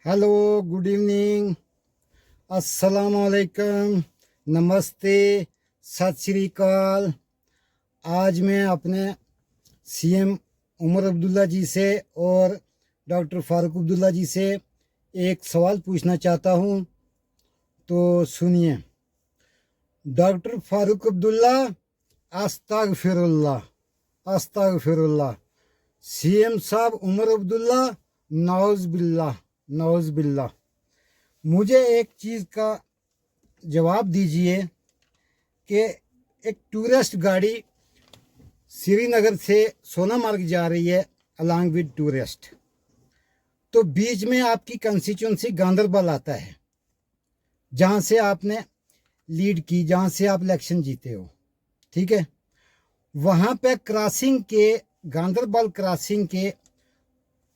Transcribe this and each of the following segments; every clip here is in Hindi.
हेलो, गुड इवनिंग, अस्सलाम वालेकुम, नमस्ते, सत श्री अकाल। आज मैं अपने सीएम उमर अब्दुल्ला जी से और डॉक्टर फारूक अब्दुल्ला जी से एक सवाल पूछना चाहता हूँ, तो सुनिए। डॉक्टर फारूक अब्दुल्ला, अस्तगफिरुल्लाह अस्तगफिरुल्लाह। सीएम साहब उमर अब्दुल्ला, नौज बिल्लाह नौज बिल्लाह। मुझे एक चीज़ का जवाब दीजिए कि एक टूरिस्ट गाड़ी श्रीनगर से सोनामार्ग जा रही है अलॉन्ग विद टूरिस्ट, तो बीच में आपकी कंस्टिट्यूंसी गांदरबल आता है, जहाँ से आपने लीड की, जहाँ से आप इलेक्शन जीते हो, ठीक है। वहाँ पे क्रॉसिंग के, गांदरबल क्रॉसिंग के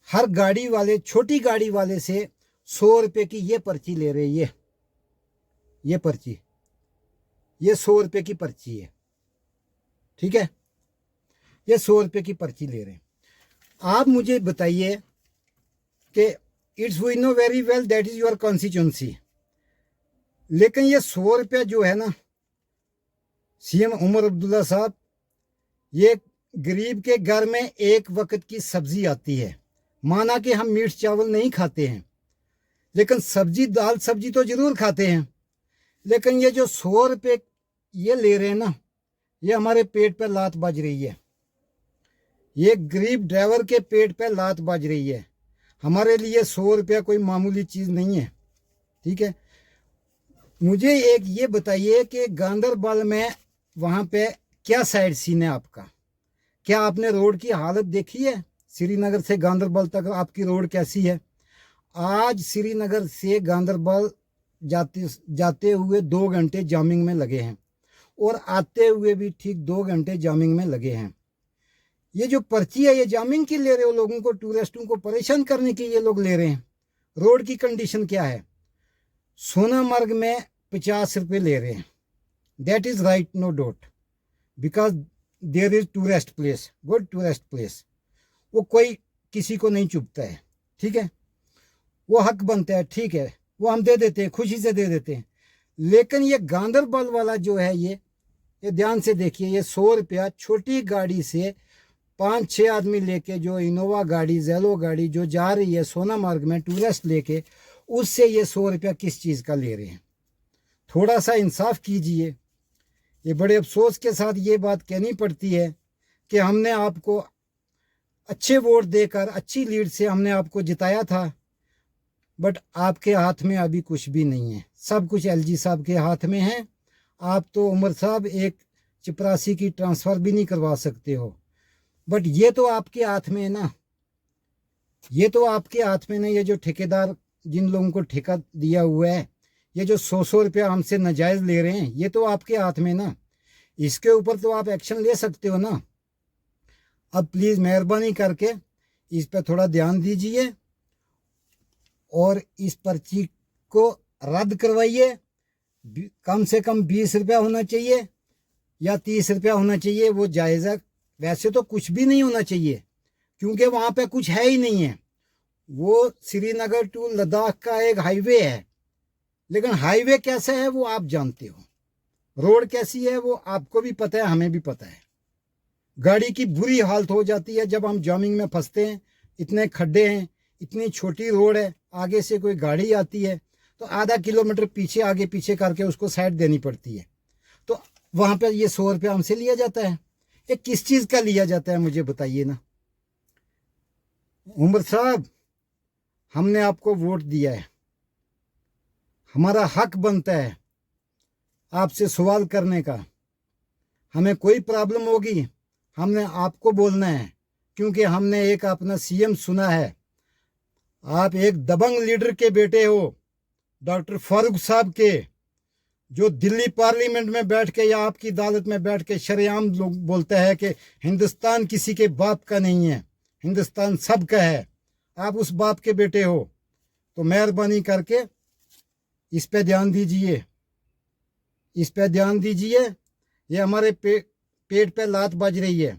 हर गाड़ी वाले, छोटी गाड़ी वाले से 100 रुपये की ये पर्ची ले रहे हैं। ये पर्ची, ये 100 रुपये की पर्ची है, ठीक है। ये 100 रुपये की पर्ची ले रहे हैं। आप मुझे बताइए कि it's we know very well that is your constituency, लेकिन ये 100 रुपया जो है ना सीएम उमर अब्दुल्ला साहब, ये गरीब के घर में एक वक्त की सब्जी आती है। माना कि हम मीट चावल नहीं खाते हैं, लेकिन सब्जी, दाल सब्जी तो ज़रूर खाते हैं। लेकिन ये जो 100 रुपये ये ले रहे हैं ना, ये हमारे पेट पे लात बज रही है। ये गरीब ड्राइवर के पेट पे लात बज रही है। हमारे लिए 100 रुपया कोई मामूली चीज़ नहीं है, ठीक है। मुझे एक ये बताइए कि गांदरबल में वहाँ पे क्या साइड सीन है आपका? क्या आपने रोड की हालत देखी है? श्रीनगर से गांदरबल तक आपकी रोड कैसी है? आज श्रीनगर से गांदरबल जाते हुए 2 घंटे जामिंग में लगे हैं, और आते हुए भी ठीक 2 घंटे जामिंग में लगे हैं। ये जो पर्ची है, ये जामिंग की ले रहे हो, लोगों को, टूरिस्टों को परेशान करने की ये लोग ले रहे हैं। रोड की कंडीशन क्या है? सोनामार्ग में 50 रुपये ले रहे हैं। That is right, no doubt, because there is tourist place, good tourist place. वो कोई किसी को नहीं चुभता है, ठीक है। वो हक बनता है, ठीक है, वो हम दे देते हैं, खुशी से दे देते हैं। लेकिन ये गांदरबल वाला जो है, ये ध्यान से देखिए, ये 100 रुपया छोटी गाड़ी से 5-6 आदमी लेके, जो इनोवा गाड़ी, जेलो गाड़ी जो जा रही है सोनामार्ग में टूरिस्ट लेके, उससे ये 100 रुपया किस चीज़ का ले रहे हैं? थोड़ा सा इंसाफ कीजिए। ये बड़े अफसोस के साथ ये बात कहनी पड़ती है कि हमने आपको अच्छे वोट देकर, अच्छी लीड से हमने आपको जिताया था, बट आपके हाथ में अभी कुछ भी नहीं है। सब कुछ एलजी साहब के हाथ में है। आप तो उमर साहब एक चपरासी की ट्रांसफ़र भी नहीं करवा सकते हो, बट ये तो आपके हाथ में है ना, ये तो आपके हाथ में ना। ये जो ठेकेदार, जिन लोगों को ठेका दिया हुआ है, ये जो 100 रुपया हमसे नाजायज़ ले रहे हैं, ये तो आपके हाथ में ना। इसके ऊपर तो आप एक्शन ले सकते हो ना। अब प्लीज़ मेहरबानी करके इस पर थोड़ा ध्यान दीजिए और इस पर्ची को रद्द करवाइए। कम से कम 20 रुपया होना चाहिए या 30 रुपया होना चाहिए, वो जायज़ है। वैसे तो कुछ भी नहीं होना चाहिए, क्योंकि वहाँ पे कुछ है ही नहीं है। वो श्रीनगर टू लद्दाख का एक हाईवे है, लेकिन हाईवे कैसा है वो आप जानते हो, रोड कैसी है वो आपको भी पता है, हमें भी पता है। गाड़ी की बुरी हालत हो जाती है जब हम जामिंग में फंसते हैं। इतने खड्डे हैं, इतनी छोटी रोड है, आगे से कोई गाड़ी आती है तो आधा किलोमीटर पीछे, आगे पीछे करके उसको साइड देनी पड़ती है। तो वहाँ पे ये 100 रुपया हमसे लिया जाता है। ये किस चीज़ का लिया जाता है, मुझे बताइए ना। उमर साहब, हमने आपको वोट दिया है, हमारा हक बनता है आपसे सवाल करने का। हमें कोई प्रॉब्लम होगी, हमने आपको बोलना है, क्योंकि हमने एक अपना सीएम सुना है। आप एक दबंग लीडर के बेटे हो, डॉक्टर फारूक साहब के, जो दिल्ली पार्लियामेंट में बैठ के या आपकी अदालत में बैठ के शरेआम लोग बोलता है कि हिंदुस्तान किसी के बाप का नहीं है, हिंदुस्तान सबका है। आप उस बाप के बेटे हो, तो मेहरबानी करके इस पे ध्यान दीजिए, इस पे ध्यान दीजिए। ये हमारे पेट पे लात बज रही है।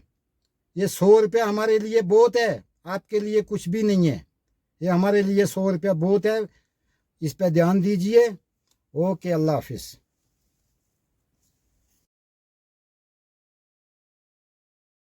ये 100 रुपया हमारे लिए बहुत है, आपके लिए कुछ भी नहीं है, ये हमारे लिए 100 रुपया बहुत है, इस पे ध्यान दीजिए। ओके, अल्लाह हाफिज़।